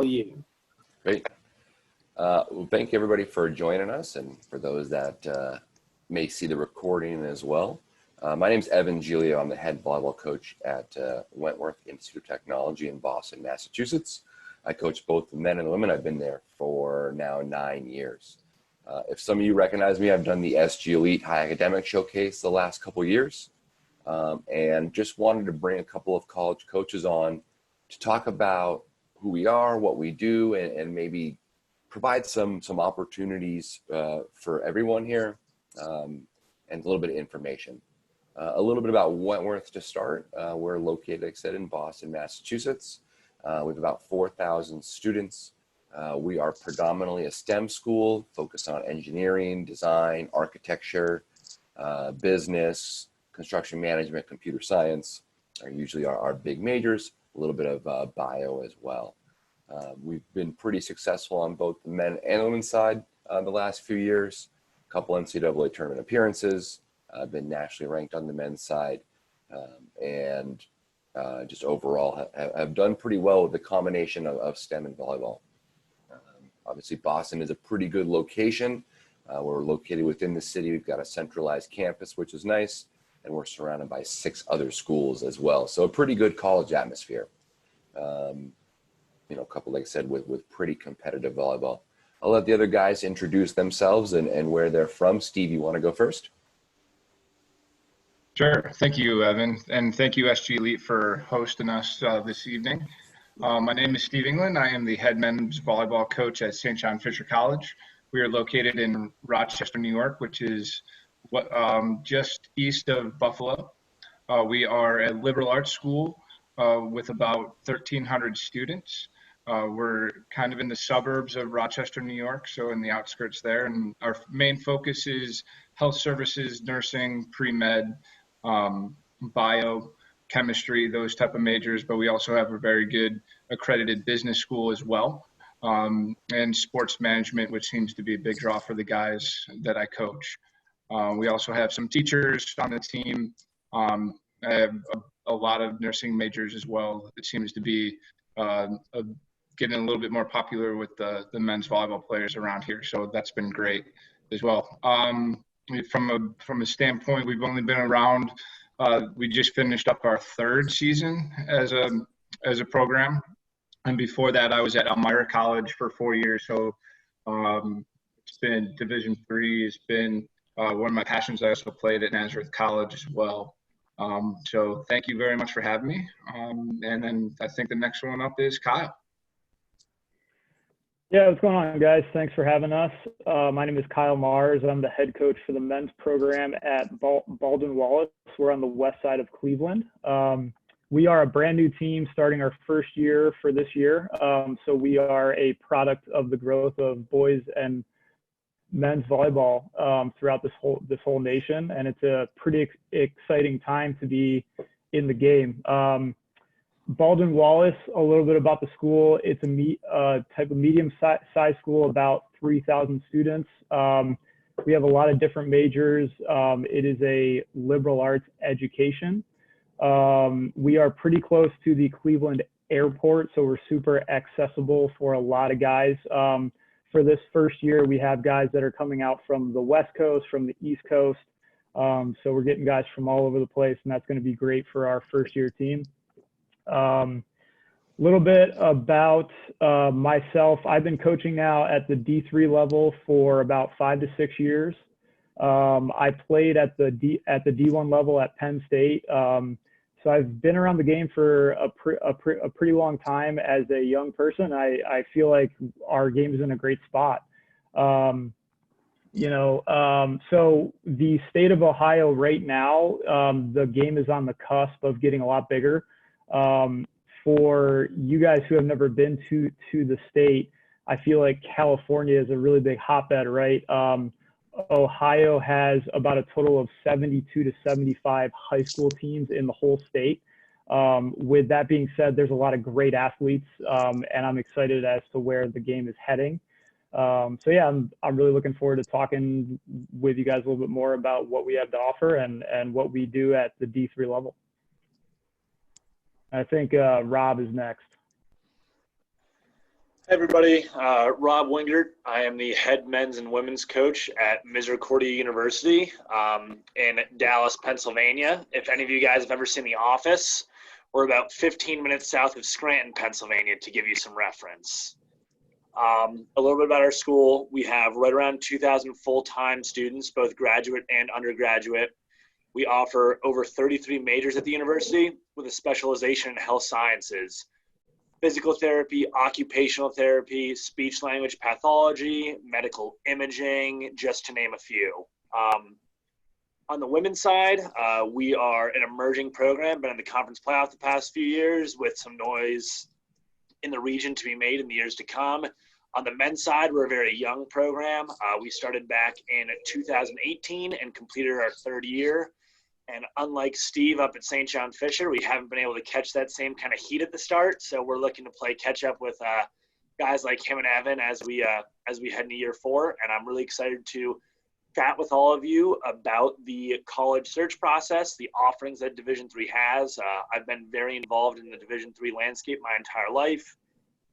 all you. Great. Well, thank you everybody for joining us, and for those that may see the recording as well. My name is Evin Giglio. I'm the head volleyball coach at Wentworth Institute of Technology in Boston, Massachusetts. I coach both the men and the women. I've been there for now 9 years. If some of you recognize me, I've done the SG Elite High Academic Showcase the last couple years, and just wanted to bring a couple of college coaches on to talk about who we are, what we do, and maybe provide some opportunities for everyone here, and a little bit of information. A little bit about Wentworth to start. We're located, like I said, in Boston, Massachusetts. We have about 4,000 students. We are predominantly a STEM school focused on engineering, design, architecture, business, construction management, computer science are usually our big majors, a little bit of bio as well. We've been pretty successful on both the men and the women's side the last few years. A couple NCAA tournament appearances, been nationally ranked on the men's side, and just overall have done pretty well with the combination of STEM and volleyball. Obviously, Boston is a pretty good location. We're located within the city. We've got a centralized campus, which is nice, and we're surrounded by 6 other schools as well. So a pretty good college atmosphere. A couple, like I said, with pretty competitive volleyball. I'll let the other guys introduce themselves and where they're from. Steve, you want to go first? Sure. Thank you, Evan. And thank you, SG Elite, for hosting us this evening. My name is Steve England. I am the head men's volleyball coach at St. John Fisher College. We are located in Rochester, New York, which is just east of Buffalo. We are a liberal arts school with about 1,300 students. We're kind of in the suburbs of Rochester, New York, so in the outskirts there. And our main focus is health services, nursing, pre-med, bio, chemistry, those type of majors. But we also have a very good accredited business school as well, and sports management, which seems to be a big draw for the guys that I coach. We also have some teachers on the team. I have a lot of nursing majors as well. It seems to be getting a little bit more popular with the men's volleyball players around here. So that's been great as well. From a standpoint, we've only been around, we just finished up our 3rd season as a program. And before that, I was at Elmira College for 4 years. So it's been Division III. It's been one of my passions. I also played at Nazareth College as well. So thank you very much for having me. And then I think the next one up is Kyle. Yeah, what's going on, guys? Thanks for having us. My name is Kyle Mars. I'm the head coach for the men's program at Baldwin, Wallace. We're on the west side of Cleveland. We are a brand new team starting our 1st year for this year. So we are a product of the growth of boys and men's volleyball throughout this whole nation, and it's a pretty exciting time to be in the game. Baldwin Wallace, a little bit about the school. It's a type of medium-sized school, about 3,000 students. We have a lot of different majors. It is a liberal arts education. We are pretty close to the Cleveland airport, so we're super accessible for a lot of guys. For this 1st year, we have guys that are coming out from the West Coast, from the East Coast. So we're getting guys from all over the place, and that's going to be great for our 1st year team. Little bit about myself. I've been coaching now at the D3 level for about 5 to 6 years. I played at the D1 level at Penn State. So I've been around the game for a pretty long time as a young person. I feel like our game is in a great spot. So the state of Ohio right now, the game is on the cusp of getting a lot bigger. For you guys who have never been to the state, I feel like California is a really big hotbed, right? Ohio has about a total of 72 to 75 high school teams in the whole state. With that being said, there's a lot of great athletes, and I'm excited as to where the game is heading. So yeah, I'm really looking forward to talking with you guys a little bit more about what we have to offer and what we do at the D3 level. I think Rob is next. Everybody, Rob Wingert. I am the head men's and women's coach at Misericordia University in Dallas, Pennsylvania. If any of you guys have ever seen The Office, we're about 15 minutes south of Scranton, Pennsylvania, to give you some reference. A little bit about our school. We have right around 2,000 full-time students, both graduate and undergraduate. We offer over 33 majors at the university with a specialization in health sciences. Physical therapy, occupational therapy, speech language pathology, medical imaging, just to name a few. On the women's side, we are an emerging program, been in the conference playoff the past few years with some noise in the region to be made in the years to come. On the men's side, we're a very young program. We started back in 2018 and completed our third year. And unlike Steve up at St. John Fisher, we haven't been able to catch that same kind of heat at the start. So we're looking to play catch up with guys like him and Evin as we head into year 4. And I'm really excited to chat with all of you about the college search process, the offerings that Division III has. I've been very involved in the Division III landscape my entire life.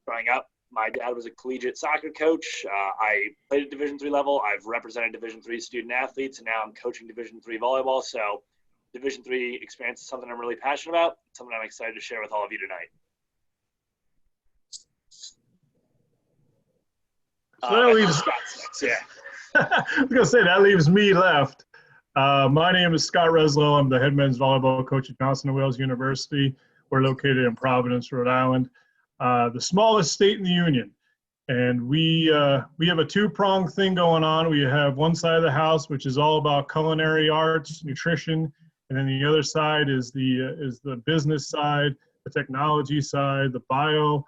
Growing up, my dad was a collegiate soccer coach. I played at Division III level. I've represented Division III student athletes, and now I'm coaching Division III volleyball. So Division III experience is something I'm really passionate about, something I'm excited to share with all of you tonight. So that leaves, yeah. I was going to say, that leaves me left. My name is Scott Reslow. I'm the head men's volleyball coach at Johnson & Wales University. We're located in Providence, Rhode Island, the smallest state in the union. And we have a two-pronged thing going on. We have one side of the house, which is all about culinary arts, nutrition, and then the other side is the business side, the technology side, the bio,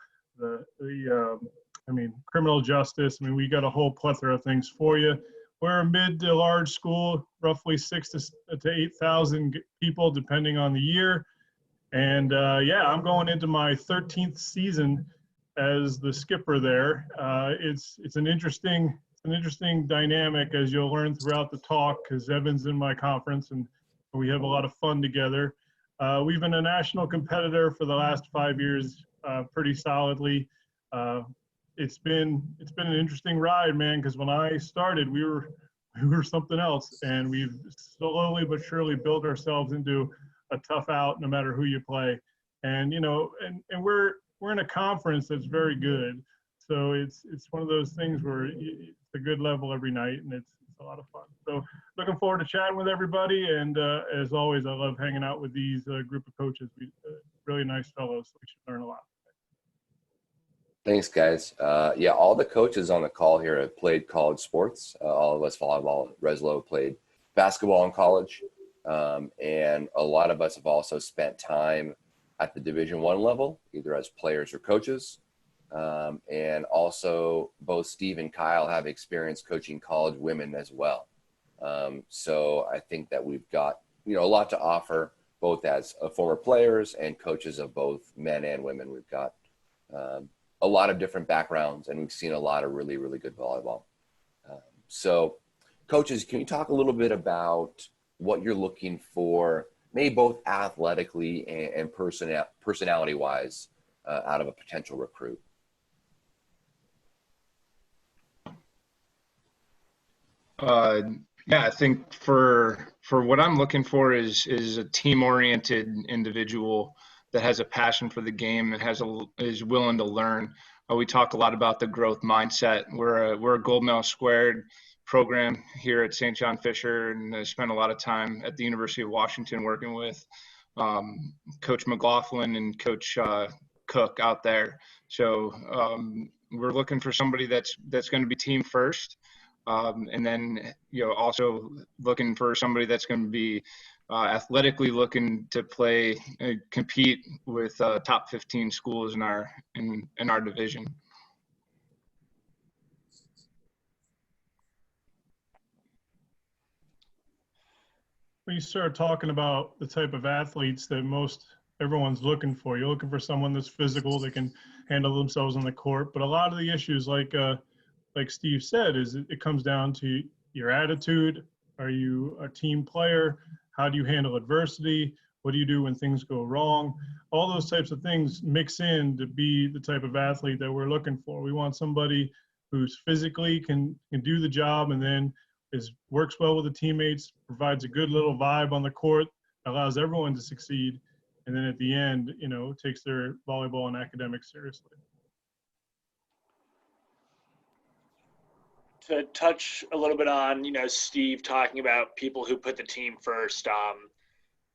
criminal justice. I mean, we got a whole plethora of things for you. We're a mid to large school, roughly 6,000 to 8,000 people, depending on the year. And I'm going into my 13th season as the skipper there. It's an interesting dynamic, as you'll learn throughout the talk, because Evan's in my conference and we have a lot of fun together. We've been a national competitor for the last 5 years, pretty solidly. It's been an interesting ride, man, because when I started, we were something else, and we've slowly but surely built ourselves into a tough out, no matter who you play. And we're in a conference that's very good, so it's one of those things where it's a good level every night, and it's a lot of fun. So looking forward to chatting with everybody, and as always, I love hanging out with these group of coaches. Really nice fellows, so we should learn a lot. Thanks, guys. All the coaches on the call here have played college sports. All of us volleyball. Reslow played basketball in college, and a lot of us have also spent time at the Division I level, either as players or coaches. And also both Steve and Kyle have experience coaching college women as well. So I think that we've got, a lot to offer, both as former players and coaches of both men and women. We've got a lot of different backgrounds, and we've seen a lot of really, really good volleyball. So coaches, can you talk a little bit about what you're looking for, maybe both athletically and personality-wise, out of a potential recruit? I think for what I'm looking for is a team-oriented individual that has a passion for the game and is willing to learn. We talk a lot about the growth mindset. We're a gold medal squared program here at St. John Fisher, and I spent a lot of time at the University of Washington working with Coach McLaughlin and Coach Cook out there. So we're looking for somebody that's going to be team first. And then, also looking for somebody that's going to be athletically looking to play, compete with top 15 schools in our division. When you start talking about the type of athletes that everyone's looking for, you're looking for someone that's physical, that can handle themselves on the court. But a lot of the issues, like Steve said, is it comes down to your attitude. Are you a team player? How do you handle adversity? What do you do when things go wrong? All those types of things mix in to be the type of athlete that we're looking for. We want somebody who's physically can do the job, and then works well with the teammates, provides a good little vibe on the court, allows everyone to succeed, and then at the end, takes their volleyball and academics seriously. To touch a little bit on, Steve talking about people who put the team first.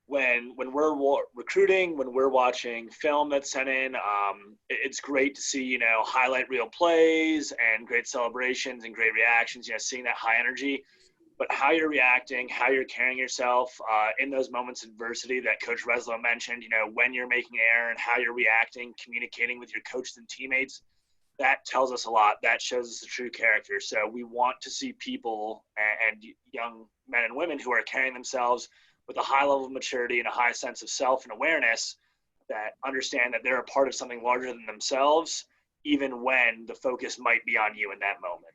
When we're recruiting, when we're watching film that's sent in, it's great to see, highlight reel plays and great celebrations and great reactions, seeing that high energy. But how you're reacting, how you're carrying yourself in those moments of adversity that Coach Reslow mentioned, when you're making error and how you're reacting, communicating with your coaches and teammates, that tells us a lot. That shows us the true character. So we want to see people and young men and women who are carrying themselves with a high level of maturity and a high sense of self and awareness, that understand that they're a part of something larger than themselves, even when the focus might be on you in that moment.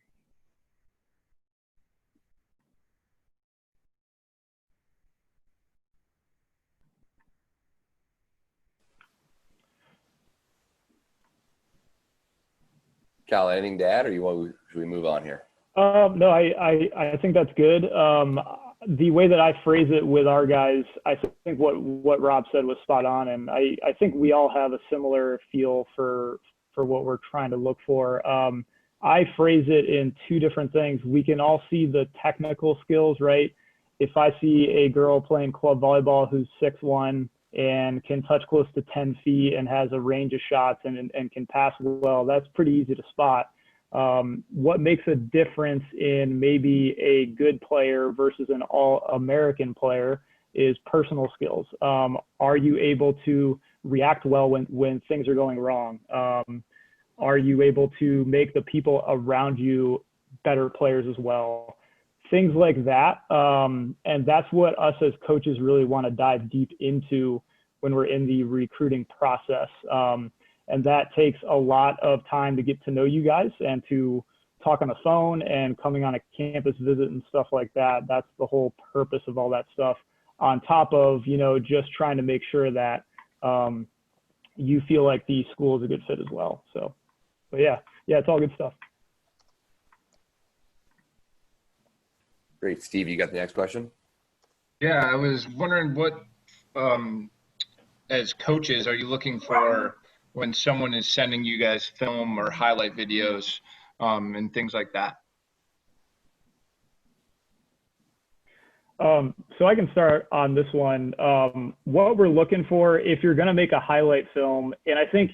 Cal, anything to add, or should we move on here? No, I think that's good. The way that I phrase it with our guys, I think what Rob said was spot on, and I think we all have a similar feel for what we're trying to look for. I phrase it in two different things. We can all see the technical skills, right? If I see a girl playing club volleyball who's 6'1", and can touch close to 10 feet and has a range of shots and can pass well, that's pretty easy to spot. What makes a difference in maybe a good player versus an all-American player is personal skills. Are you able to react well when things are going wrong? Are you able to make the people around you better players as well? Things like that. And that's what us as coaches really want to dive deep into when we're in the recruiting process. And that takes a lot of time to get to know you guys and to talk on the phone and coming on a campus visit and stuff like that. That's the whole purpose of all that stuff, on top of, just trying to make sure that you feel like the school is a good fit as well. So, but yeah, it's all good stuff. Great. Steve, you got the next question? Yeah, I was wondering what, as coaches, are you looking for when someone is sending you guys film or highlight videos and things like that? So I can start on this one. What we're looking for, if you're going to make a highlight film, and I think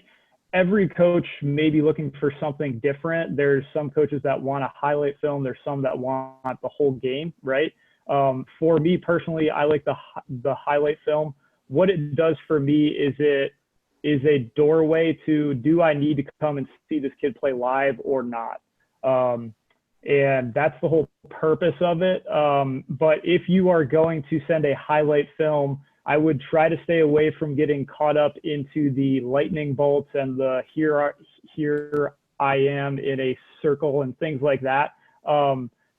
every coach may be looking for something different. There's some coaches that want a highlight film. There's some that want the whole game, right? For me personally, I like the highlight film. What it does for me is it is a doorway to, do I need to come and see this kid play live or not? And that's the whole purpose of it. But if you are going to send a highlight film, I would try to stay away from getting caught up into the lightning bolts and the here I am in a circle and things like that.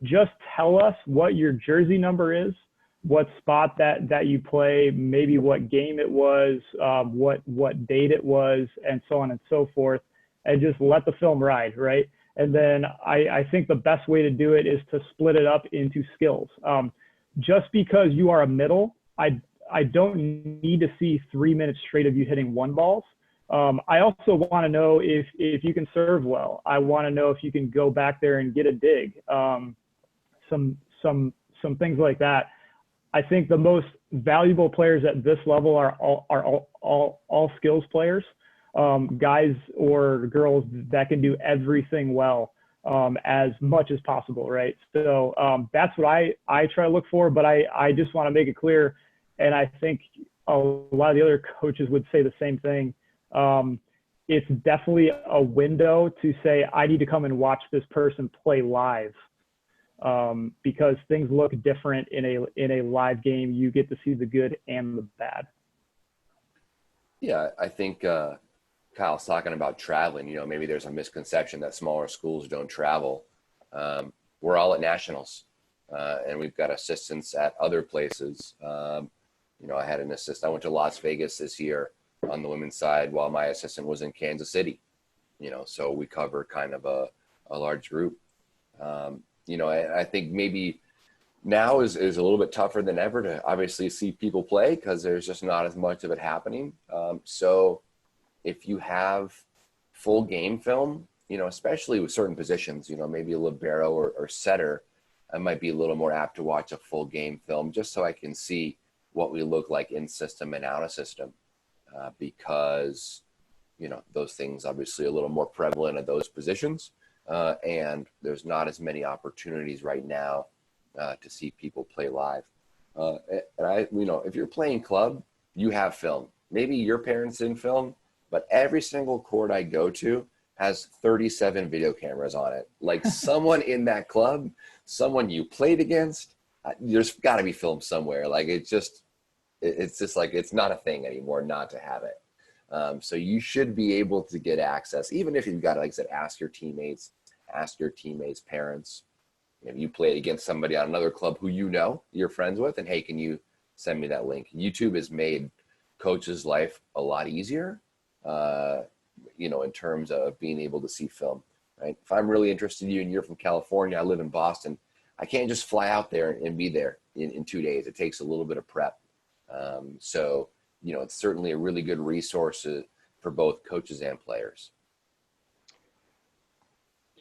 Just tell us what your jersey number is, what spot that you play, maybe what game it was, what date it was, and so on and so forth, and just let the film ride, right? And then I think the best way to do it is to split it up into skills. Just because you are a middle, I don't need to see 3 minutes straight of you hitting one balls. I also want to know if you can serve well. I want to know if you can go back there and get a dig. Some things like that. I think the most valuable players at this level are all skills players, guys or girls that can do everything well, as much as possible, right? So that's what I try to look for, but I just want to make it clear, and I think a lot of the other coaches would say the same thing. It's definitely a window to say, I need to come and watch this person play live. Because things look different in a live game. You get to see the good and the bad. Yeah, I think Kyle's talking about traveling. Maybe there's a misconception that smaller schools don't travel. We're all at nationals, and we've got assistants at other places. I had an assistant. I went to Las Vegas this year on the women's side while my assistant was in Kansas City, so we cover kind of a large group. I think maybe now is a little bit tougher than ever to obviously see people play because there's just not as much of it happening. So if you have full game film, especially with certain positions, maybe a libero or setter, I might be a little more apt to watch a full game film just so I can see what we look like in system and out of system, because, those things obviously a little more prevalent at those positions. And there's not as many opportunities right now to see people play live. If you're playing club, you have film. Maybe your parents didn't film, but every single court I go to has 37 video cameras on it. Like someone in that club, someone you played against, there's got to be film somewhere. Like it's just like it's not a thing anymore not to have it. So you should be able to get access, even if you've got to, like I said, ask your teammates' parents. If you played against somebody on another club who you're friends with, and hey, can you send me that link? YouTube has made coaches' life a lot easier, in terms of being able to see film, right? If I'm really interested in you and you're from California, I live in Boston, I can't just fly out there and be there in 2 days. It takes a little bit of prep. So, it's certainly a really good resource for both coaches and players.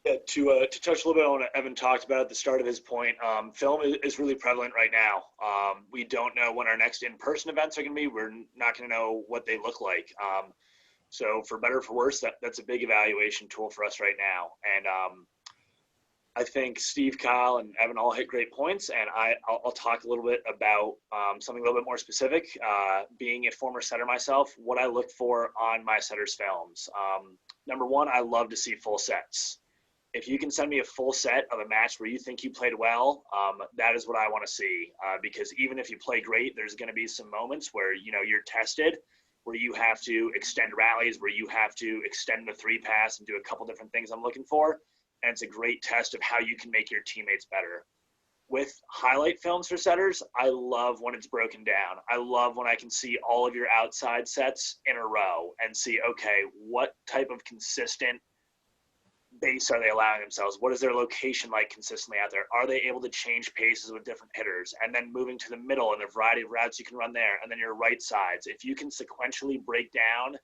Yeah, to touch a little bit on what Evan talked about at the start of his point, film is really prevalent right now. We don't know when our next in-person events are going to be. We're not going to know what they look like. So for better or for worse, that's a big evaluation tool for us right now. And I think Steve, Kyle, and Evan all hit great points, and I'll talk a little bit about something a little bit more specific. Being a former setter myself, what I look for on my setters' films. Number one, I love to see full sets. If you can send me a full set of a match where you think you played well, that is what I want to see. Because even if you play great, there's going to be some moments where you're tested, where you have to extend rallies, where you have to extend the 3-pass and do a couple different things I'm looking for. And it's a great test of how you can make your teammates better. With highlight films for setters, I love when it's broken down. I love when I can see all of your outside sets in a row and see, okay, what type of consistent base are they allowing themselves? What is their location like consistently out there? Are they able to change paces with different hitters? And then moving to the middle and the variety of routes you can run there, and then your right sides. If you can sequentially break down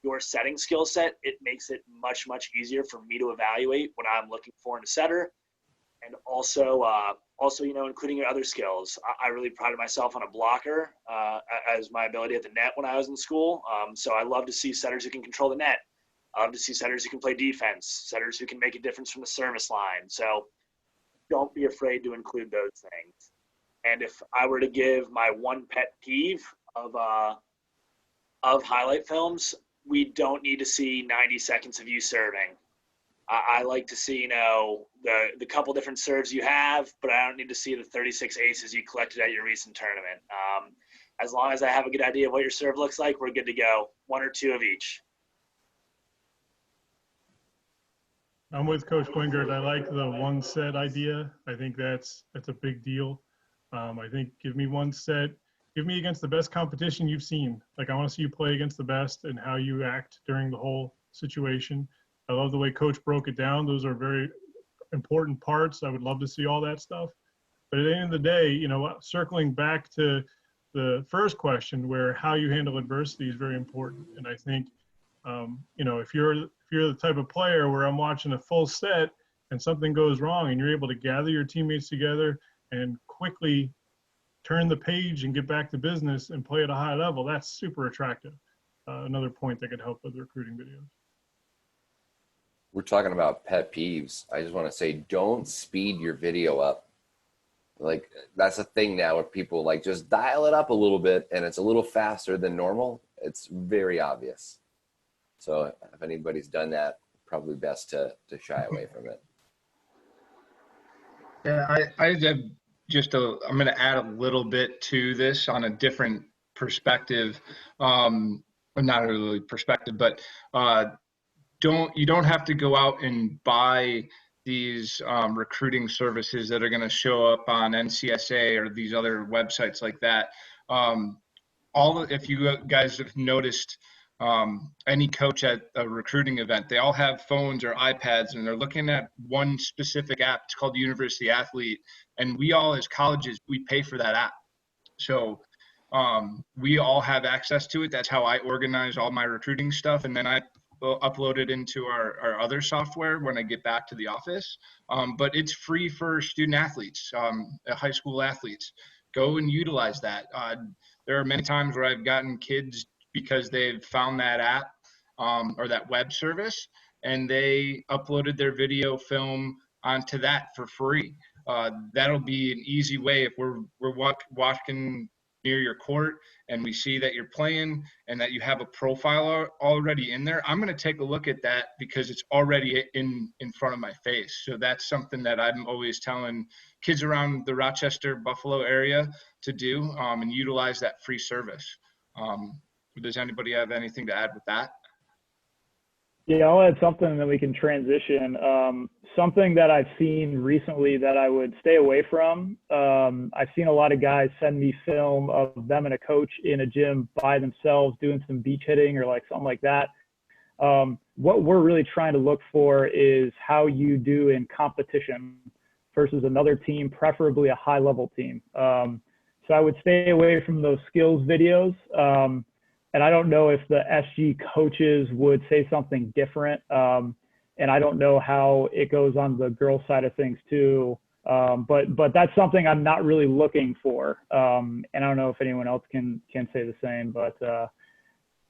your setting skill set, it makes it much, much easier for me to evaluate what I'm looking for in a setter. And also, including your other skills. I really prided myself on a blocker as my ability at the net when I was in school. So I love to see setters who can control the net. I love to see setters who can play defense, setters who can make a difference from the service line. So don't be afraid to include those things. And if I were to give my one pet peeve of highlight films, we don't need to see 90 seconds of you serving. I like to see, the couple different serves you have, but I don't need to see the 36 aces you collected at your recent tournament. As long as I have a good idea of what your serve looks like, we're good to go. 1 or 2 of each. I'm with Coach Wingert. I like the one set idea. I think that's a big deal. I think give me one set. Give me against the best competition you've seen. Like I want to see you play against the best and how you act during the whole situation. I love the way Coach broke it down. Those are very important parts. I would love to see all that stuff. But at the end of the day, circling back to the first question where how you handle adversity is very important. And I think, if you're the type of player where I'm watching a full set and something goes wrong and you're able to gather your teammates together and quickly turn the page and get back to business and play at a high level, that's super attractive. Another point that could help with recruiting videos. We're talking about pet peeves. I just want to say, don't speed your video up. Like that's a thing now where people like just dial it up a little bit and it's a little faster than normal. It's very obvious. So if anybody's done that, probably best to shy away from it. Yeah, I have I'm going to add a little bit to this on a different perspective. Not really perspective, but you don't have to go out and buy these recruiting services that are going to show up on NCSA or these other websites like that. if you guys have noticed, any coach at a recruiting event, they all have phones or iPads, and they're looking at one specific app. It's called University Athlete, and we all, as colleges, we pay for that app. So we all have access to it. That's how I organize all my recruiting stuff, and then I upload it into our other software when I get back to the office. But it's free for student athletes, high school athletes. Go and utilize that. There are many times where I've gotten kids because they've found that app or that web service, and they uploaded their video film onto that for free. That'll be an easy way if we're walking near your court and we see that you're playing and that you have a profile already in there. I'm going to take a look at that because it's already in front of my face. So that's something that I'm always telling kids around the Rochester, Buffalo area to do, and utilize that free service. Does anybody have anything to add with that? Yeah, I'll add something that we can transition. Something that I've seen recently that I would stay away from. I've seen a lot of guys send me film of them and a coach in a gym by themselves doing some beach hitting or like something like that. What we're really trying to look for is how you do in competition versus another team, preferably a high-level team. So I would stay away from those skills videos. And I don't know if the SG coaches would say something different. And I don't know how it goes on the girl side of things too. But that's something I'm not really looking for. And I don't know if anyone else can say the same. But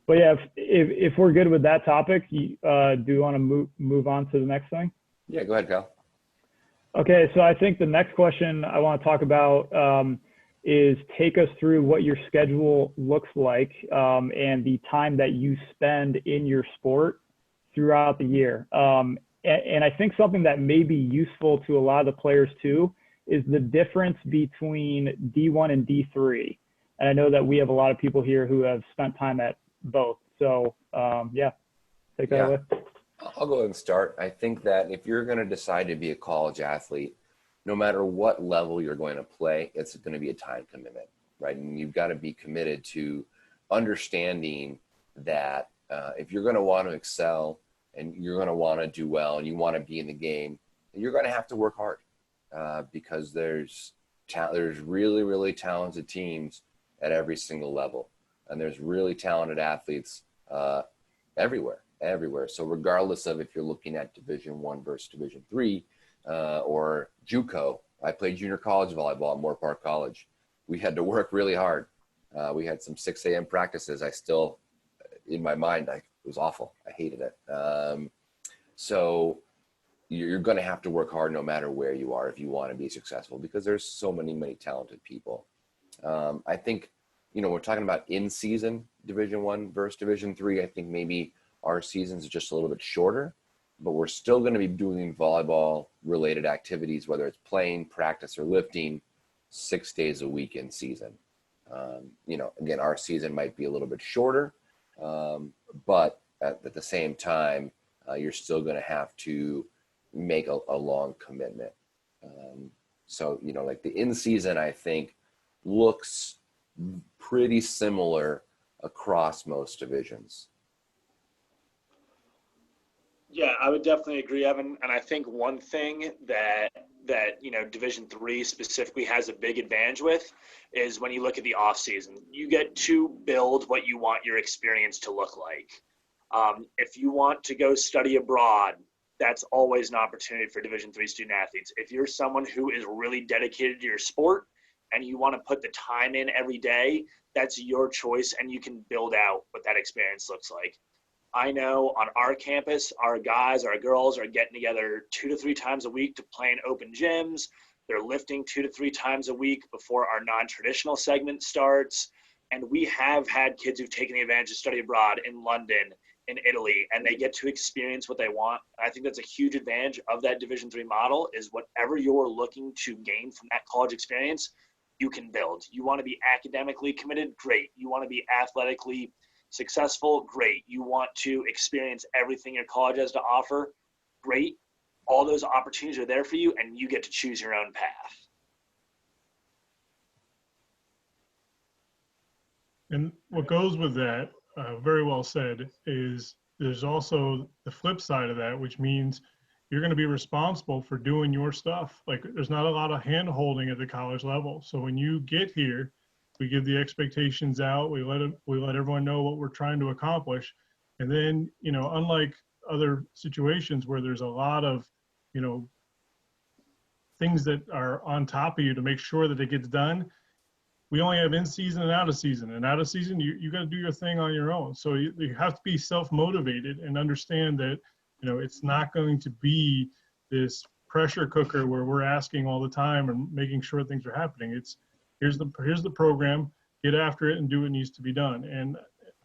yeah, if we're good with that topic, do you want to move on to the next thing? Yeah, go ahead, Kyle. Okay, so I think the next question I want to talk about is take us through what your schedule looks like and the time that you spend in your sport throughout the year. And I think something that may be useful to a lot of the players too is the difference between D1 and D3. And I know that we have a lot of people here who have spent time at both. So yeah, take that away. I'll go ahead and start. I think that if you're going to decide to be a college athlete, no matter what level you're going to play, it's going to be a time commitment, right? And you've got to be committed to understanding that if you're going to want to excel and you're going to want to do well and you want to be in the game, you're going to have to work hard because there's really, really talented teams at every single level. And there's really talented athletes everywhere. So regardless of if you're looking at Division I versus Division III, or JUCO. I played junior college volleyball at Moore Park College. We had to work really hard. We had some 6 a.m. practices. I still, in my mind, it was awful. I hated it. So you're going to have to work hard no matter where you are if you want to be successful because there's so many talented people. I think, we're talking about in-season Division I versus Division III. I think maybe our seasons are just a little bit shorter, but we're still going to be doing volleyball related activities, whether it's playing, practice, or lifting 6 days a week in season. Again, our season might be a little bit shorter, but at the same time, you're still going to have to make a long commitment. So, like the in-season, I think, looks pretty similar across most divisions. Yeah, I would definitely agree, Evan. And I think one thing that Division III specifically has a big advantage with is when you look at the off season, you get to build what you want your experience to look like. If you want to go study abroad, that's always an opportunity for Division III student athletes. If you're someone who is really dedicated to your sport and you want to put the time in every day, that's your choice, and you can build out what that experience looks like. I know on our campus, our guys, our girls are getting together 2 to 3 times a week to play in open gyms. They're lifting 2 to 3 times a week before our non-traditional segment starts. And we have had kids who've taken the advantage of study abroad in London, in Italy, and they get to experience what they want. I think that's a huge advantage of that Division III model is whatever you're looking to gain from that college experience, you can build. You want to be academically committed? Great. You want to be athletically successful? Great. You want to experience everything your college has to offer? Great. All those opportunities are there for you, and you get to choose your own path. And what goes with that, very well said, is there's also the flip side of that, which means you're going to be responsible for doing your stuff. Like there's not a lot of hand holding at the college level. So when you get here, we give the expectations out. We let everyone know what we're trying to accomplish. And then, unlike other situations where there's a lot of, things that are on top of you to make sure that it gets done, we only have in season and out of season. And out of season, you got to do your thing on your own. So you have to be self-motivated and understand that, it's not going to be this pressure cooker where we're asking all the time and making sure things are happening. It's here's the program, get after it and do what needs to be done. And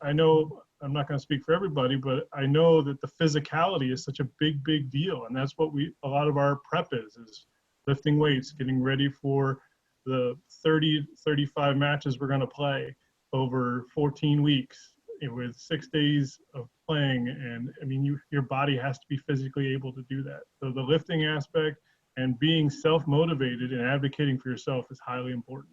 I know I'm not going to speak for everybody, but I know that the physicality is such a big, big deal. And that's what a lot of our prep is lifting weights, getting ready for the 30, 35 matches we're going to play over 14 weeks with 6 days of playing. And I mean, your body has to be physically able to do that. So the lifting aspect and being self-motivated and advocating for yourself is highly important.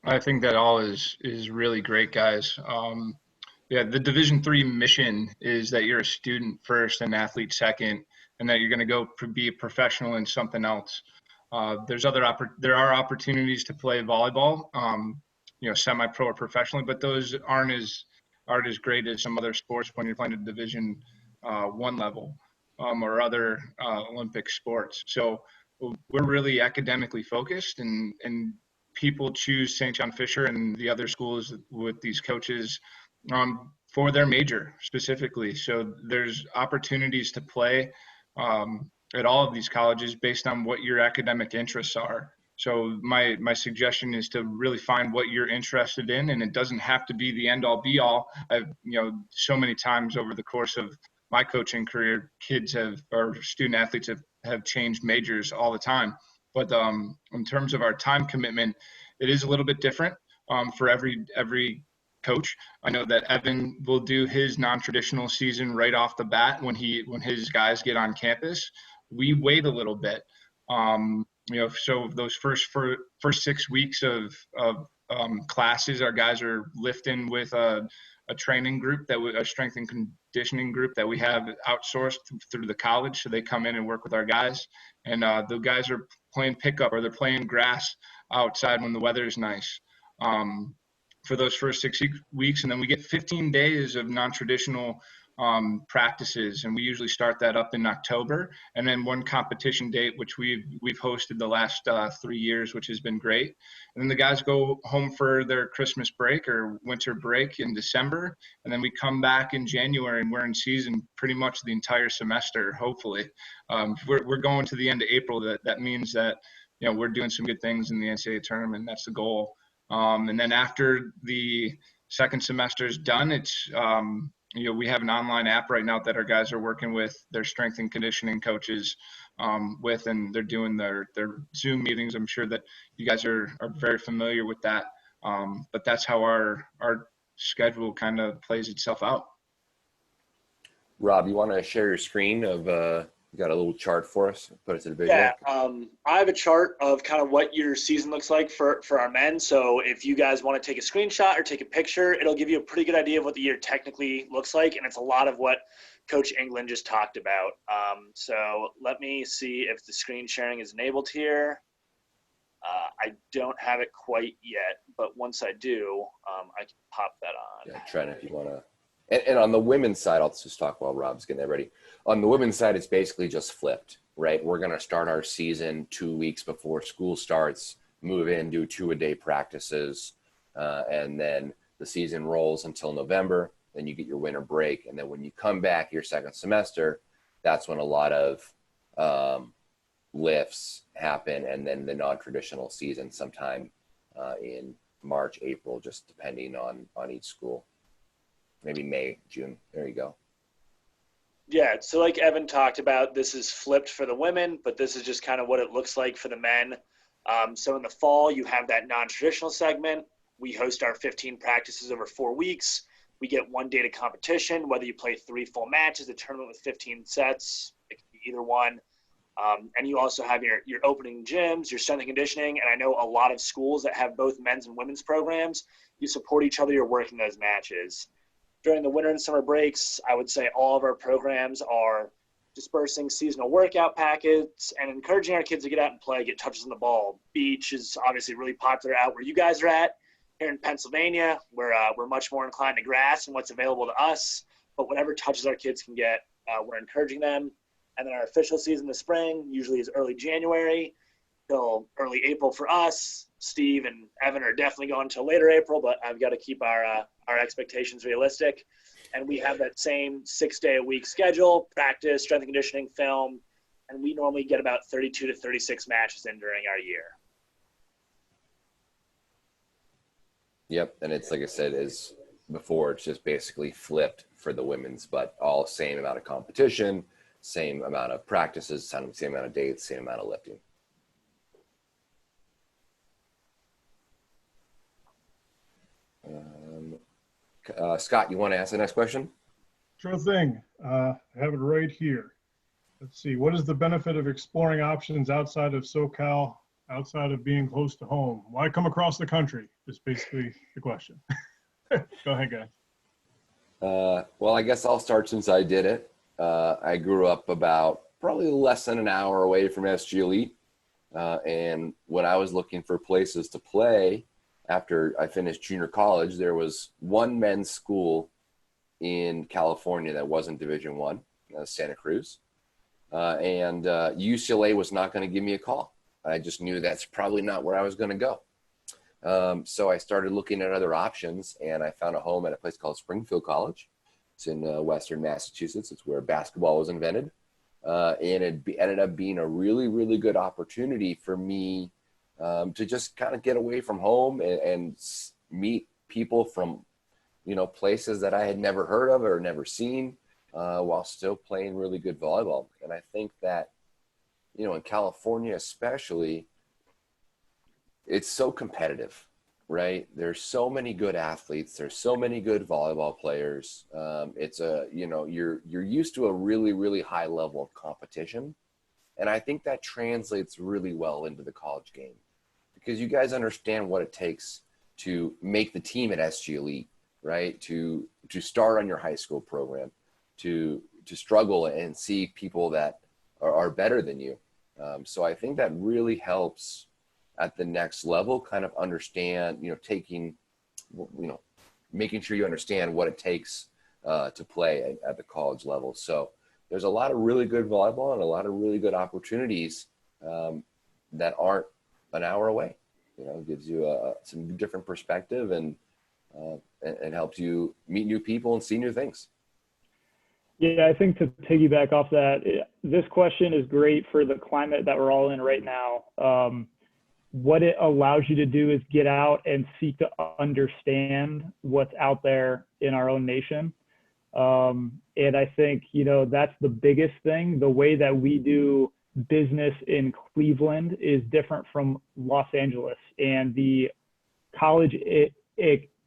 I think that all is really great, guys. The Division III mission is that you're a student first and athlete second, and that you're going to go be a professional in something else. There are opportunities to play volleyball, semi-pro or professionally, but those aren't as great as some other sports when you're playing at Division I level or other Olympic sports. So we're really academically focused, and people choose St. John Fisher and the other schools with these coaches for their major specifically. So there's opportunities to play at all of these colleges based on what your academic interests are. So my suggestion is to really find what you're interested in, and it doesn't have to be the end all be all. I've, so many times over the course of my coaching career, student athletes have changed majors all the time. But in terms of our time commitment, it is a little bit different for every coach. I know that Evin will do his non-traditional season right off the bat when his guys get on campus. We wait a little bit. So those first 6 weeks of classes, our guys are lifting with a training group a strength and conditioning group that we have outsourced through the college. So they come in and work with our guys, and the guys are playing pickup or they're playing grass outside when the weather is nice for those first 6 weeks. And then we get 15 days of non-traditional practices, and we usually start that up in October, and then one competition date, which we've hosted the last 3 years, which has been great. And then the guys go home for their Christmas break or winter break in December, and then we come back in January, and we're in season pretty much the entire semester. Hopefully, we're going to the end of April. That means that we're doing some good things in the NCAA tournament. That's the goal. And then after the second semester is done, it's we have an online app right now that our guys are working with their strength and conditioning coaches with, and they're doing their Zoom meetings. I'm sure that you guys are very familiar with that. But that's how our schedule kind of plays itself out. Rob, you want to share your screen of you got a little chart for us? Put us in a visual. Yeah, I have a chart of kind of what your season looks like for our men. So if you guys want to take a screenshot or take a picture, it'll give you a pretty good idea of what the year technically looks like, and it's a lot of what Coach England just talked about. So let me see if the screen sharing is enabled here. I don't have it quite yet, but once I do, I can pop that on. Yeah, Trent, if you want to. And on the women's side, I'll just talk while Rob's getting that ready. On the women's side, it's basically just flipped, right? We're going to start our season 2 weeks before school starts, move in, do 2-a-day practices, and then the season rolls until November. Then you get your winter break. And then when you come back your second semester, that's when a lot of lifts happen, and then the non-traditional season sometime in March, April, just depending on each school. Maybe May, June. There you go. Yeah, so like Evin talked about, this is flipped for the women, but this is just kind of what it looks like for the men. So in the fall, you have that non-traditional segment. We host our 15 practices over 4 weeks. We get 1 day to competition, whether you play 3 full matches, a tournament with 15 sets, it could be either one. And you also have your opening gyms, your strength and conditioning. And I know a lot of schools that have both men's and women's programs, you support each other, you're working those matches. During the winter and summer breaks, I would say all of our programs are dispersing seasonal workout packets and encouraging our kids to get out and play, get touches on the ball. Beach is obviously really popular out where you guys are at. Here in Pennsylvania, we're much more inclined to grass and what's available to us. But whatever touches our kids can get, we're encouraging them. And then our official season in the spring usually is early January till early April for us. Steve and Evin are definitely going until later April, but I've got to keep our expectations realistic. And we have that same 6-day-a-week schedule, practice, strength and conditioning, film, and we normally get about 32 to 36 matches in during our year. Yep, and it's like I said, as before, it's just basically flipped for the women's, but all same amount of competition, same amount of practices, same amount of dates, same amount of lifting. Scott, you want to ask the next question? Sure thing. I have it right here. Let's see. What is the benefit of exploring options outside of SoCal, outside of being close to home? Why come across the country? Is basically the question. Go ahead, guys. Well, I guess I'll start since I did it. I grew up about probably less than an hour away from SG Elite. And when I was looking for places to play after I finished junior college, there was one men's school in California that wasn't Division I, Santa Cruz. And UCLA was not going to give me a call. I just knew that's probably not where I was going to go. So I started looking at other options, and I found a home at a place called Springfield College. It's in Western Massachusetts. It's where basketball was invented. And it ended up being a really, really good opportunity for me to just kind of get away from home and meet people from, places that I had never heard of or never seen, while still playing really good volleyball. And I think that, in California especially, it's so competitive, right? There's so many good athletes. There's so many good volleyball players. You're used to a really, really high level of competition. And I think that translates really well into the college game, because you guys understand what it takes to make the team at SG Elite, right? To start on your high school program, to struggle and see people that are better than you. So I think that really helps at the next level, kind of understand, making sure you understand what it takes to play at the college level. So there's a lot of really good volleyball and a lot of really good opportunities that aren't an hour away. Gives you some different perspective and helps you meet new people and see new things. Yeah, I think to piggyback off that, this question is great for the climate that we're all in right now. What it allows you to do is get out and seek to understand what's out there in our own nation. And I think, that's the biggest thing. The way that we do business in Cleveland is different from Los Angeles, and the college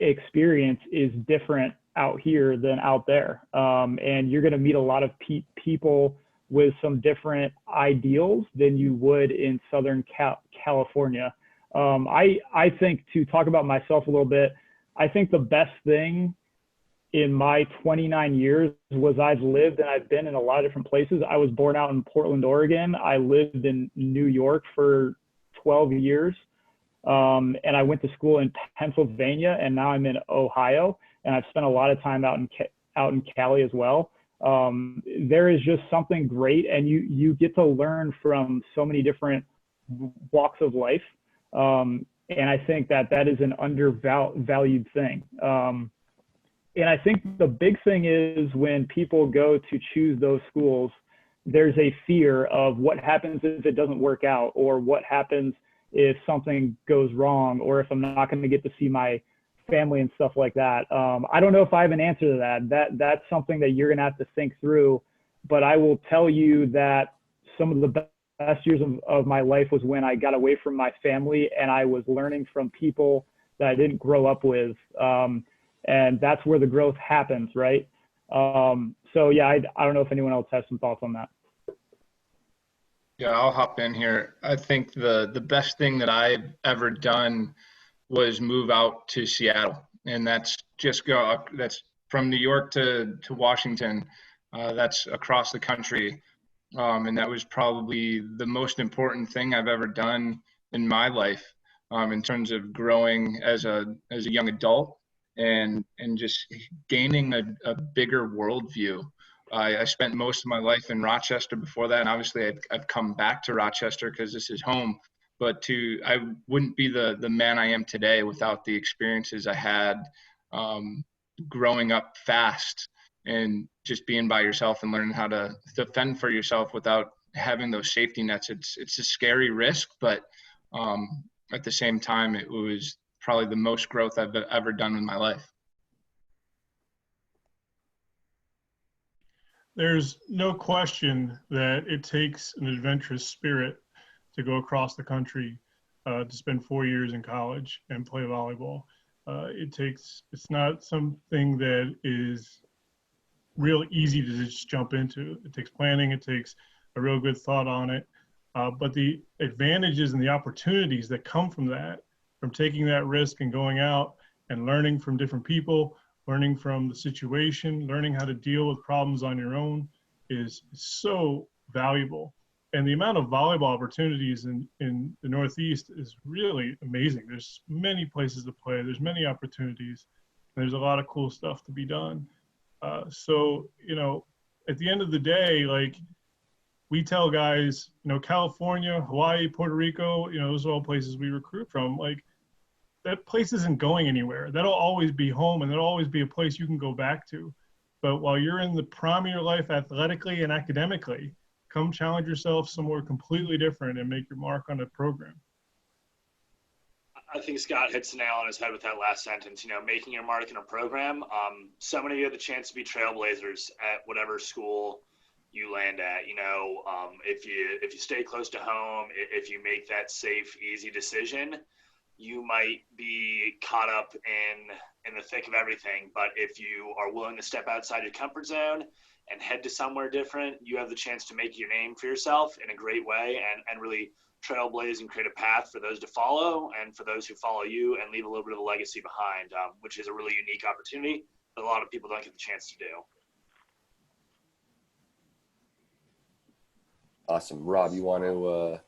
experience is different out here than out there. And you're going to meet a lot of people with some different ideals than you would in Southern California. I think, to talk about myself a little bit, I think the best thing in my 29 years was I've lived and I've been in a lot of different places. I was born out in Portland, Oregon. I lived in New York for 12 years. And I went to school in Pennsylvania, and now I'm in Ohio, and I've spent a lot of time out in Cali as well. There is just something great, and you get to learn from so many different walks of life. And I think that is an undervalued thing. And I think the big thing is when people go to choose those schools, there's a fear of what happens if it doesn't work out, or what happens if something goes wrong, or if I'm not going to get to see my family and stuff like that. I don't know if I have an answer to that. That's something that you're going to have to think through. But I will tell you that some of the best years of my life was when I got away from my family and I was learning from people that I didn't grow up with. And that's where the growth happens, right? So yeah, I don't know if anyone else has some thoughts on that. Yeah, I'll hop in here. I think the best thing that I've ever done was move out to Seattle, and that's from New York to Washington. That's across the country, and that was probably the most important thing I've ever done in my life, in terms of growing as a young adult and just gaining a bigger worldview. I spent most of my life in Rochester before that, and obviously I've come back to Rochester because this is home. But I wouldn't be the man I am today without the experiences I had, growing up fast and just being by yourself and learning how to defend for yourself without having those safety nets. It's a scary risk, but at the same time, it was probably the most growth I've ever done in my life. There's no question that it takes an adventurous spirit to go across the country to spend 4 years in college and play volleyball. It's not something that is real easy to just jump into. It takes planning, it takes a real good thought on it. But the advantages and the opportunities that come from that, from taking that risk and going out and learning from different people, learning from the situation, learning how to deal with problems on your own is so valuable. And the amount of volleyball opportunities in the Northeast is really amazing. There's many places to play. There's many opportunities. There's a lot of cool stuff to be done. So, at the end of the day, like we tell guys, California, Hawaii, Puerto Rico, those are all places we recruit from. Like that place isn't going anywhere. That'll always be home and that'll always be a place you can go back to. But while you're in the prime of your life athletically and academically, come challenge yourself somewhere completely different and make your mark on the program. I think Scott hits the nail on his head with that last sentence, making your mark in a program. So many of you have the chance to be trailblazers at whatever school you land at. If you stay close to home, if you make that safe, easy decision, you might be caught up in the thick of everything. But if you are willing to step outside your comfort zone and head to somewhere different, you have the chance to make your name for yourself in a great way and really trailblaze and create a path for those to follow and for those who follow you and leave a little bit of a legacy behind, which is a really unique opportunity that a lot of people don't get the chance to do. Awesome. Rob, you want to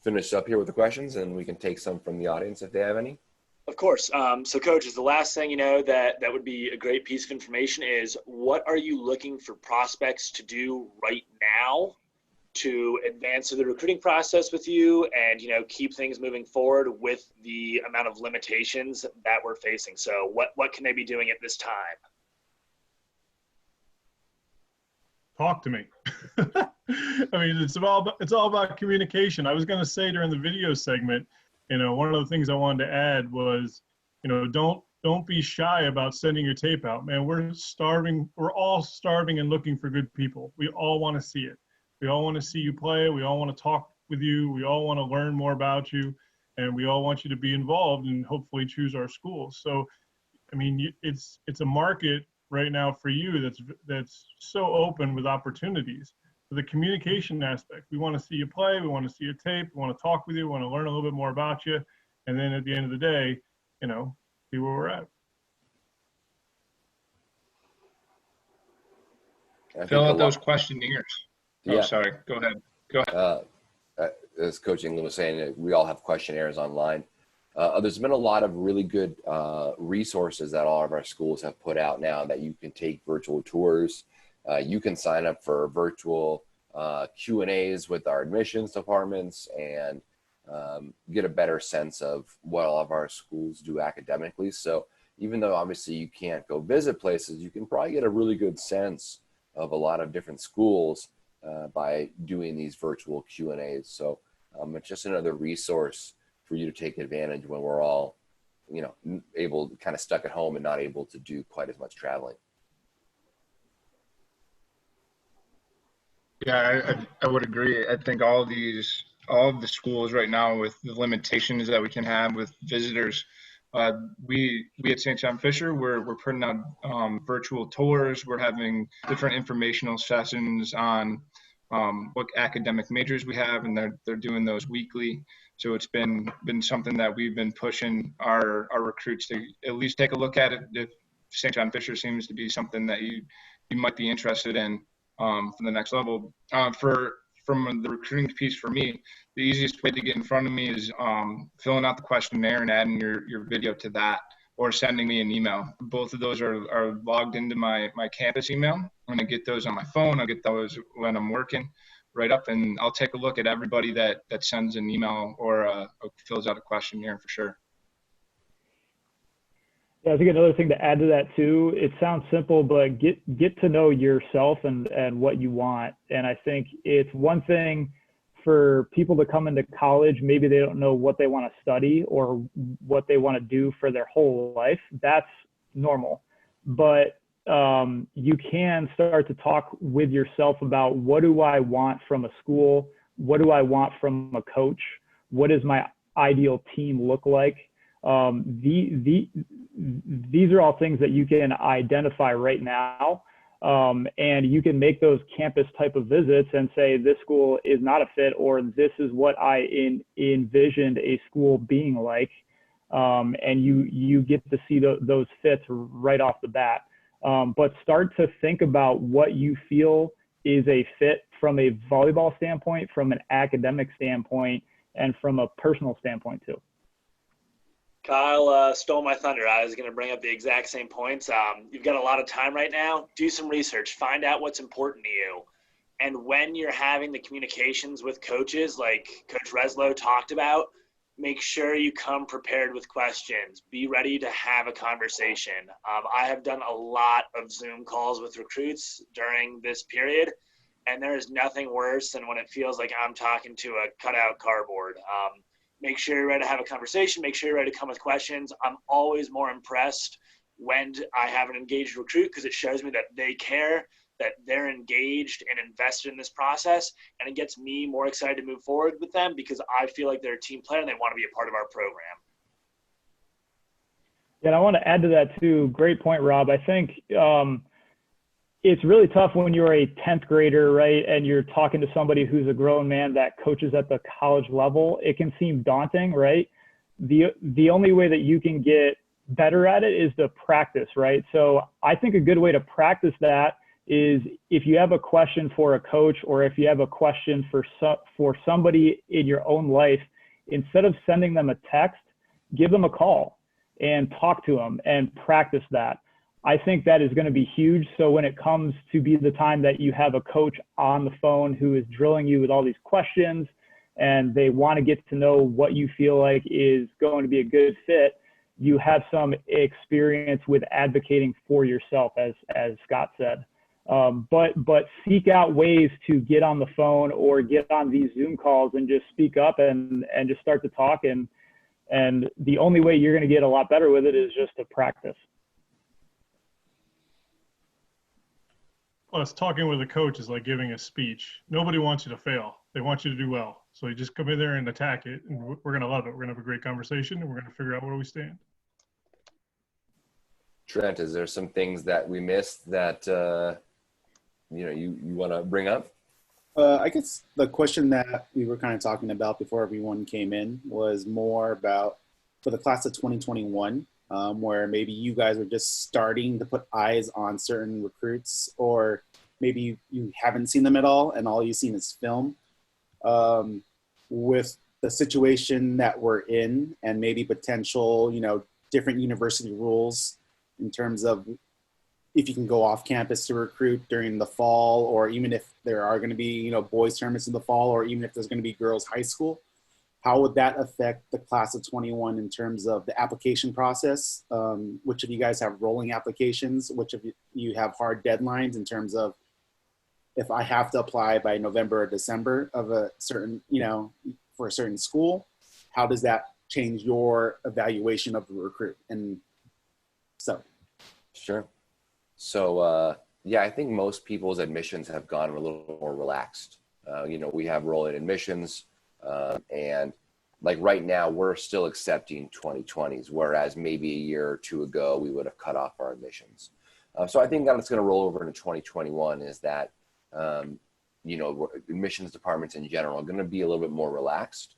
finish up here with the questions and we can take some from the audience if they have any? Of course. So coaches, the last thing, that would be a great piece of information is what are you looking for prospects to do right now to advance through the recruiting process with you and, keep things moving forward with the amount of limitations that we're facing. So what can they be doing at this time? Talk to me. I mean, it's all about communication. I was going to say during the video segment, one of the things I wanted to add was, don't be shy about sending your tape out, man. We're starving. We're all starving and looking for good people. We all want to see it. We all want to see you play. We all want to talk with you. We all want to learn more about you, and we all want you to be involved and hopefully choose our schools. So, I mean, it's a market right now for you that's so open with opportunities. For the communication aspect, we want to see you play. We want to see your tape. We want to talk with you. We want to learn a little bit more about you, and then at the end of the day, see where we're at. Fill out those questionnaires. Yeah. Oh, sorry. Go ahead. As Coach England was saying, we all have questionnaires online. There's been a lot of really good resources that all of our schools have put out now that you can take virtual tours. You can sign up for virtual Q&As with our admissions departments and get a better sense of what all of our schools do academically. So even though obviously you can't go visit places, you can probably get a really good sense of a lot of different schools by doing these virtual Q&As. So it's just another resource for you to take advantage when we're all, able, kind of stuck at home and not able to do quite as much traveling. Yeah, I would agree. I think all of the schools right now with the limitations that we can have with visitors, we at St. John Fisher, we're putting out virtual tours. We're having different informational sessions on what academic majors we have, and they're doing those weekly. So it's been something that we've been pushing our recruits to at least take a look at it. If St. John Fisher seems to be something that you might be interested in for the next level. From the recruiting piece for me, the easiest way to get in front of me is filling out the questionnaire and adding your video to that, or sending me an email. Both of those are logged into my campus email. I'm gonna get those on my phone. I'll get those when I'm working right up, and I'll take a look at everybody that sends an email or fills out a questionnaire for sure. Yeah, I think another thing to add to that too, it sounds simple, but get to know yourself and what you want. And I think it's one thing for people to come into college, maybe they don't know what they want to study or what they want to do for their whole life. That's normal. But you can start to talk with yourself about, what do I want from a school? What do I want from a coach? What does my ideal team look like? These are all things that you can identify right now. And you can make those campus type of visits and say, this school is not a fit, or this is what I envisioned a school being like. And you get to see those fits right off the bat. But start to think about what you feel is a fit from a volleyball standpoint, from an academic standpoint, and from a personal standpoint too. Kyle stole my thunder. I was going to bring up the exact same points. You've got a lot of time right now. Do some research. Find out what's important to you. And when you're having the communications with coaches, like Coach Reslow talked about, make sure you come prepared with questions. Be ready to have a conversation. I have done a lot of Zoom calls with recruits during this period, and there is nothing worse than when it feels like I'm talking to a cutout cardboard. Make sure you're ready to have a conversation. Make sure you're ready to come with questions. I'm always more impressed when I have an engaged recruit, because it shows me that they care, that they're engaged and invested in this process. And it gets me more excited to move forward with them, because I feel like they're a team player and they want to be a part of our program. Yeah, and I want to add to that too. Great point, Rob. I think it's really tough when you're a 10th grader, right? And you're talking to somebody who's a grown man that coaches at the college level. It can seem daunting, right? The only way that you can get better at it is to practice, right? So I think a good way to practice that is, if you have a question for a coach, or if you have a question for somebody in your own life, instead of sending them a text, give them a call and talk to them and practice that. I think that is going to be huge. So when it comes to be the time that you have a coach on the phone who is drilling you with all these questions, and they want to get to know what you feel like is going to be a good fit, you have some experience with advocating for yourself, as Scott said. But seek out ways to get on the phone or get on these Zoom calls and just speak up and just start to talk. And the only way you're going to get a lot better with it is just to practice. Plus, talking with a coach is like giving a speech. Nobody wants you to fail. They want you to do well. So you just come in there and attack it, and we're going to love it. We're going to have a great conversation, and we're going to figure out where we stand. Trent, is there some things that we missed that you want to bring up? I guess the question that we were kind of talking about before everyone came in was more about, for the class of 2021, where maybe you guys are just starting to put eyes on certain recruits, or maybe you haven't seen them at all and all you've seen is film. With the situation that we're in, and maybe potential, different university rules in terms of if you can go off campus to recruit during the fall, or even if there are going to be, boys tournaments in the fall, or even if there's going to be girls high school, how would that affect the class of 21 in terms of the application process? Which of you guys have rolling applications? Which of you have hard deadlines in terms of, if I have to apply by November or December of a certain, for a certain school, how does that change your evaluation of the recruit? And so. Sure. So, I think most people's admissions have gone a little more relaxed. We have rolling admissions, and like right now we're still accepting 2020s, whereas maybe a year or two ago we would have cut off our admissions. So I think that's going to roll over into 2021, is that admissions departments in general are going to be a little bit more relaxed.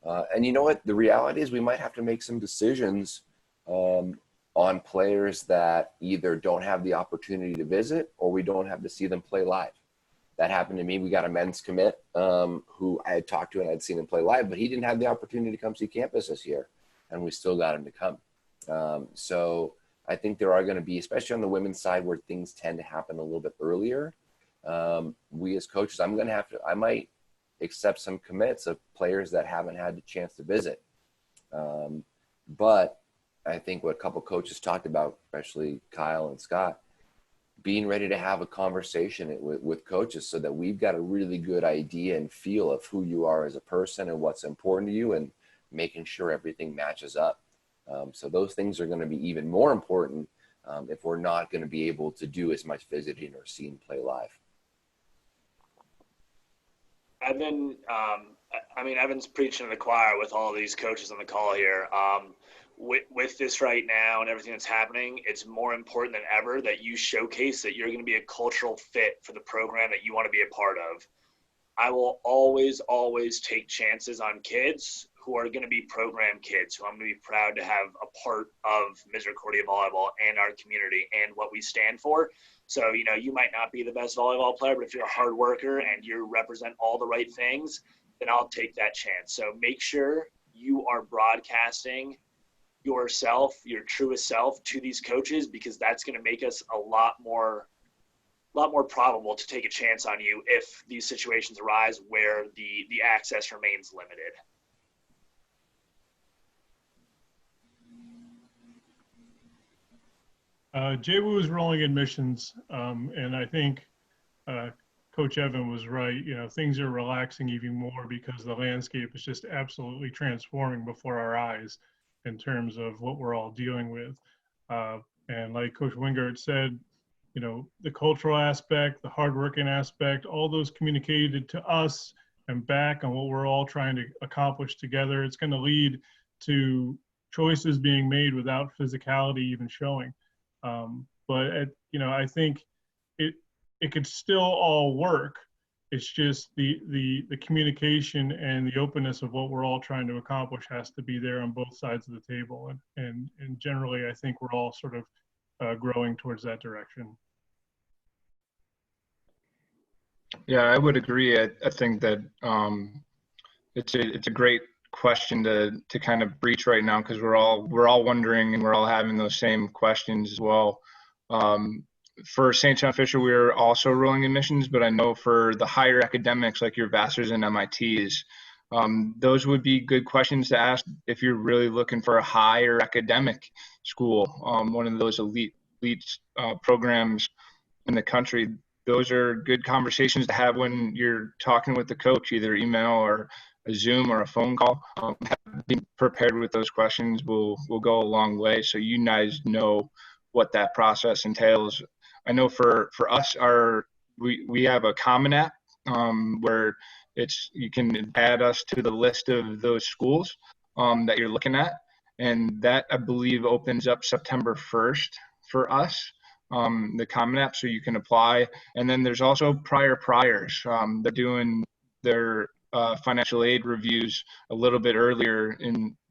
And you know what? The reality is we might have to make some decisions on players that either don't have the opportunity to visit or we don't have to see them play live. That happened to me. We got a men's commit who I had talked to and I'd seen him play live, but he didn't have the opportunity to come see campus this year, and we still got him to come. So I think there are going to be, especially on the women's side where things tend to happen a little bit earlier, we as coaches, I might accept some commits of players that haven't had the chance to visit. But I think what a couple coaches talked about, especially Kyle and Scott, being ready to have a conversation with coaches so that we've got a really good idea and feel of who you are as a person and what's important to you, and making sure everything matches up. So those things are going to be even more important if we're not going to be able to do as much visiting or seeing play live. Evan, Evan's preaching to the choir with all these coaches on the call here. With this right now and everything that's happening, it's more important than ever that you showcase that you're going to be a cultural fit for the program that you want to be a part of. I will always, always take chances on kids who are going to be program kids, who I'm going to be proud to have a part of Misericordia Volleyball and our community and what we stand for. So, you might not be the best volleyball player, but if you're a hard worker and you represent all the right things, then I'll take that chance. So make sure you are broadcasting yourself, your truest self, to these coaches, because that's going to make us a lot more probable to take a chance on you if these situations arise where the access remains limited. JWU is rolling admissions, and I think Coach Evin was right. Things are relaxing even more because the landscape is just absolutely transforming before our eyes in terms of what we're all dealing with. And like Coach Wingert said, the cultural aspect, the hardworking aspect, all those communicated to us and back on what we're all trying to accomplish together. It's going to lead to choices being made without physicality even showing. But I think it could still all work. It's just the communication and the openness of what we're all trying to accomplish has to be there on both sides of the table. And generally, I think we're all sort of growing towards that direction. Yeah, I would agree. I think that it's a great question to kind of breach right now, because we're all wondering and we're all having those same questions as well. For St. John Fisher, we're also rolling admissions, but I know for the higher academics like your Vassars and MITs, those would be good questions to ask if you're really looking for a higher academic school, one of those elite programs in the country. Those are good conversations to have when you're talking with the coach, either email or a Zoom or a phone call. Being prepared with those questions will go a long way, so you guys know what that process entails. I know for us, we have a Common App where you can add us to the list of those schools that you're looking at, and that I believe opens up September 1st for us, the Common App, so you can apply. And then there's also priors. They're doing their financial aid reviews a little bit earlier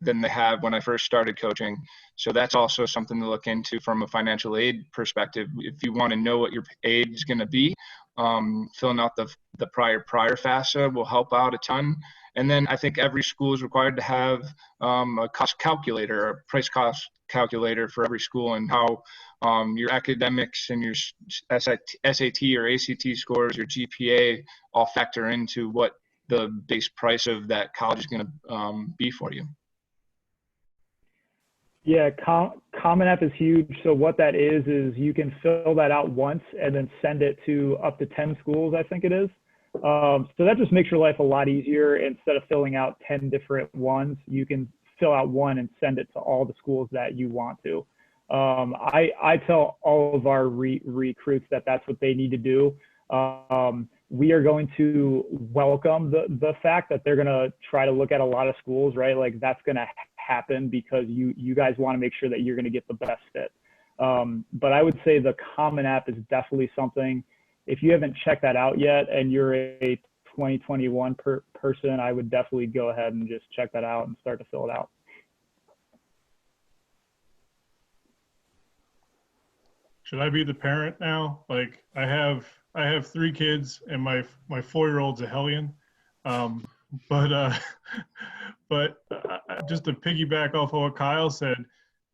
than they have when I first started coaching. So that's also something to look into from a financial aid perspective. If you want to know what your aid is going to be, filling out the prior FAFSA will help out a ton. And then I think every school is required to have a cost calculator, a price cost calculator for every school, and how your academics and your SAT or ACT scores, your GPA, all factor into what the base price of that college is going to be for you. Yeah, Common App is huge. So what that is you can fill that out once and then send it to up to 10 schools, I think it is. So that just makes your life a lot easier. Instead of filling out 10 different ones, you can fill out one and send it to all the schools that you want to. I tell all of our recruits that that's what they need to do. We are going to welcome the fact that they're going to try to look at a lot of schools, right? Like that's going to happen because you guys want to make sure that you're going to get the best fit. But I would say the Common App is definitely something if you haven't checked that out yet and you're a 2021 person, I would definitely go ahead and just check that out and start to fill it out. Should I be the parent now? Like I have 3 kids and my 4-year-old's a hellion. But just to piggyback off of what Kyle said,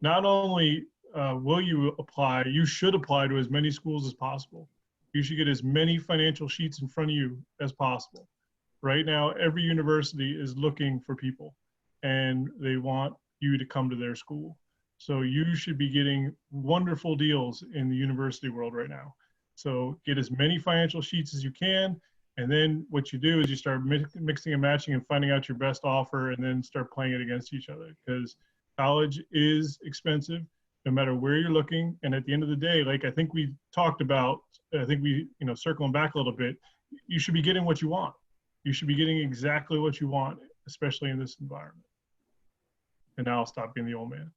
not only will you apply, you should apply to as many schools as possible. You should get as many financial sheets in front of you as possible. Right now, every university is looking for people and they want you to come to their school. So you should be getting wonderful deals in the university world right now. So get as many financial sheets as you can. And then what you do is you start mixing and matching and finding out your best offer and then start playing it against each other, because college is expensive no matter where you're looking. And at the end of the day, like I think we talked about, circling back a little bit, you should be getting what you want. You should be getting exactly what you want, especially in this environment. And now I'll stop being the old man.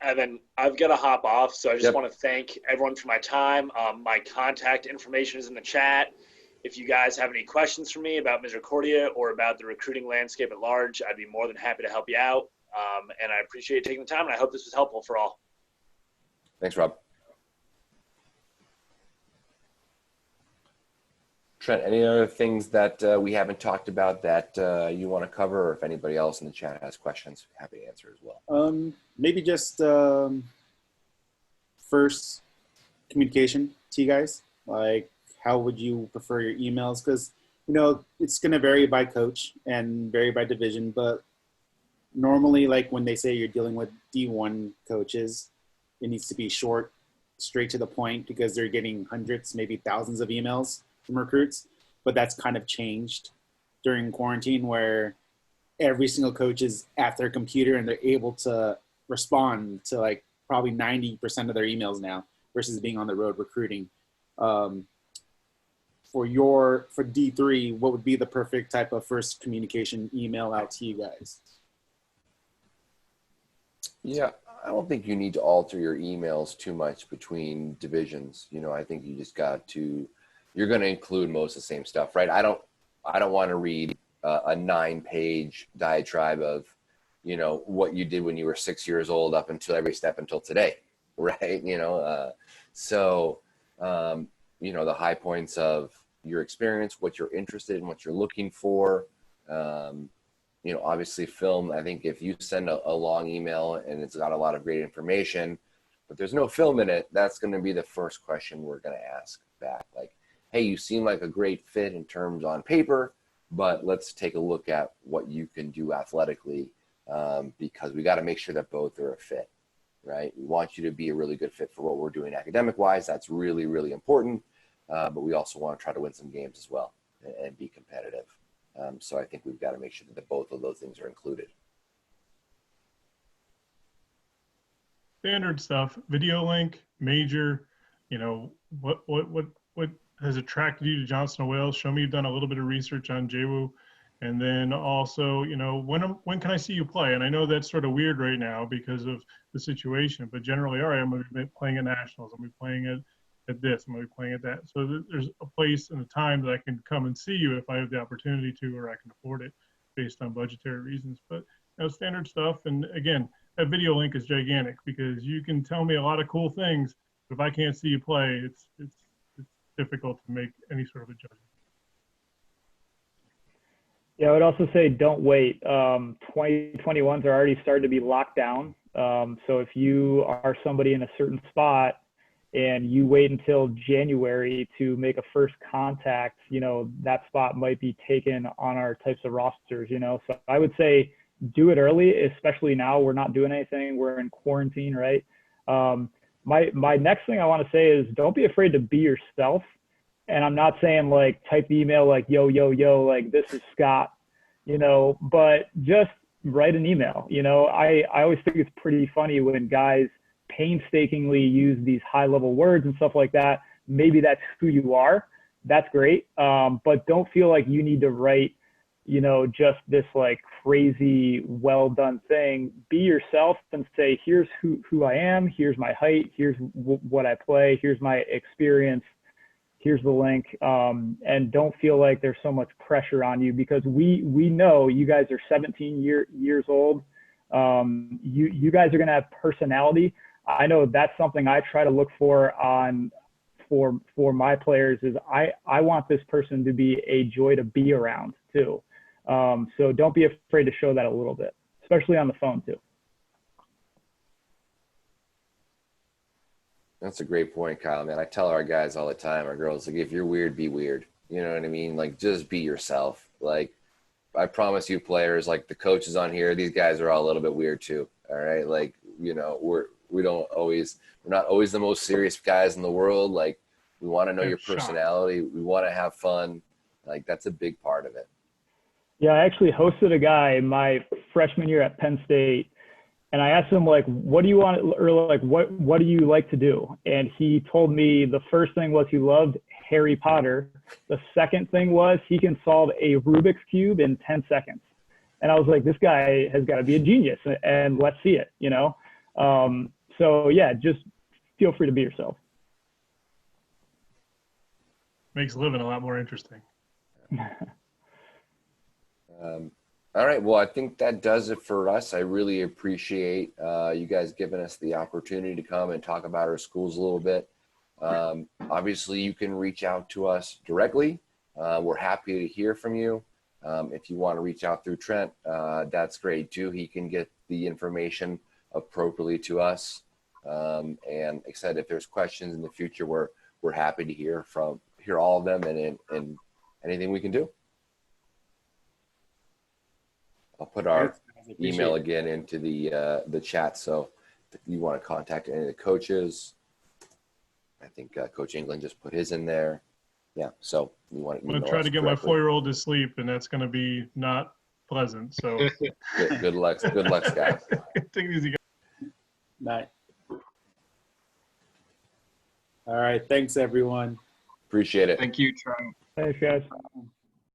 Evan, I've got to hop off, so I just Yep. want to thank everyone for my time. My contact information is in the chat. If you guys have any questions for me about Misericordia or about the recruiting landscape at large, I'd be more than happy to help you out. And I appreciate you taking the time, and I hope this was helpful for all. Thanks, Rob. Trent, any other things that we haven't talked about that you want to cover, or if anybody else in the chat has questions, happy to answer as well. Maybe just first communication to you guys. Like, how would you prefer your emails? Because, it's going to vary by coach and vary by division. But normally, like when they say you're dealing with D1 coaches, it needs to be short, straight to the point, because they're getting hundreds, maybe thousands of emails from recruits. But that's kind of changed during quarantine, where every single coach is at their computer and they're able to respond to like probably 90% of their emails now versus being on the road recruiting. For D3, what would be the perfect type of first communication email out to you guys? Yeah, I don't think you need to alter your emails too much between divisions. I think you just you're going to include most of the same stuff, right? I don't want to read a 9-page diatribe of, what you did when you were 6 years old up until every step until today, right? The high points of your experience, what you're interested in, what you're looking for. Obviously film. I think if you send a long email and it's got a lot of great information, but there's no film in it, that's going to be the first question we're going to ask back. Like, hey, you seem like a great fit in terms on paper, but let's take a look at what you can do athletically, because we got to make sure that both are a fit, right? We want you to be a really good fit for what we're doing academic-wise. That's really, really important. But we also want to try to win some games as well and be competitive. So I think we've got to make sure that both of those things are included. Standard stuff, video link, major, what has attracted you to Johnson & Wales? Show me you've done a little bit of research on JWU. And then also, when can I see you play? And I know that's sort of weird right now because of the situation, but generally, all right, I'm going to be playing at nationals. I'm going to be playing at this, I'm going to be playing at that. So there's a place and a time that I can come and see you if I have the opportunity to, or I can afford it based on budgetary reasons. But standard stuff. And again, that video link is gigantic because you can tell me a lot of cool things, but if I can't see you play, it's difficult to make any sort of a judgment. Yeah, I would also say don't wait. 2021s are already starting to be locked down. So if you are somebody in a certain spot and you wait until January to make a first contact, that spot might be taken on our types of rosters, So I would say do it early, especially now. We're not doing anything. We're in quarantine, right? My next thing I want to say is don't be afraid to be yourself. And I'm not saying like type the email like, yo, like this is Scott, but just write an email. I always think it's pretty funny when guys painstakingly use these high level words and stuff like that. Maybe that's who you are. That's great. But don't feel like you need to write just this like crazy, well done thing. Be yourself and say, here's who I am. Here's my height. Here's what I play. Here's my experience. Here's the link. And don't feel like there's so much pressure on you, because we know you guys are 17 years old. You guys are going to have personality. I know that's something I try to look for for my players is I want this person to be a joy to be around too. So don't be afraid to show that a little bit, especially on the phone too. That's a great point, Kyle, man. I tell our guys all the time, our girls, like, if you're weird, be weird. You know what I mean? Like, just be yourself. Like, I promise you, players, like the coaches on here, these guys are all a little bit weird too. All right. Like, we're not always the most serious guys in the world. Like, we want to know your personality. We want to have fun. Like, that's a big part of it. Yeah, I actually hosted a guy my freshman year at Penn State, and I asked him, like, what do you want, or like, what do you like to do? And he told me the first thing was he loved Harry Potter. The second thing was he can solve a Rubik's Cube in 10 seconds. And I was like, this guy has got to be a genius, and let's see it, So yeah, just feel free to be yourself. Makes living a lot more interesting. All right. Well, I think that does it for us. I really appreciate you guys giving us the opportunity to come and talk about our schools a little bit. Obviously, you can reach out to us directly. We're happy to hear from you. If you want to reach out through Trent, that's great too. He can get the information appropriately to us. And like I said, if there's questions in the future, we're happy to hear all of them and anything we can do. I'll put our email again into the chat. So if you want to contact any of the coaches, I think Coach England just put his in there. Yeah. So I'm going to try to get my 4-year-old to sleep, and that's going to be not pleasant. So good luck. Good luck, guys. Take it easy, guys. Night. All right. Thanks, everyone. Appreciate it. Thank you, Trent. Thanks, guys.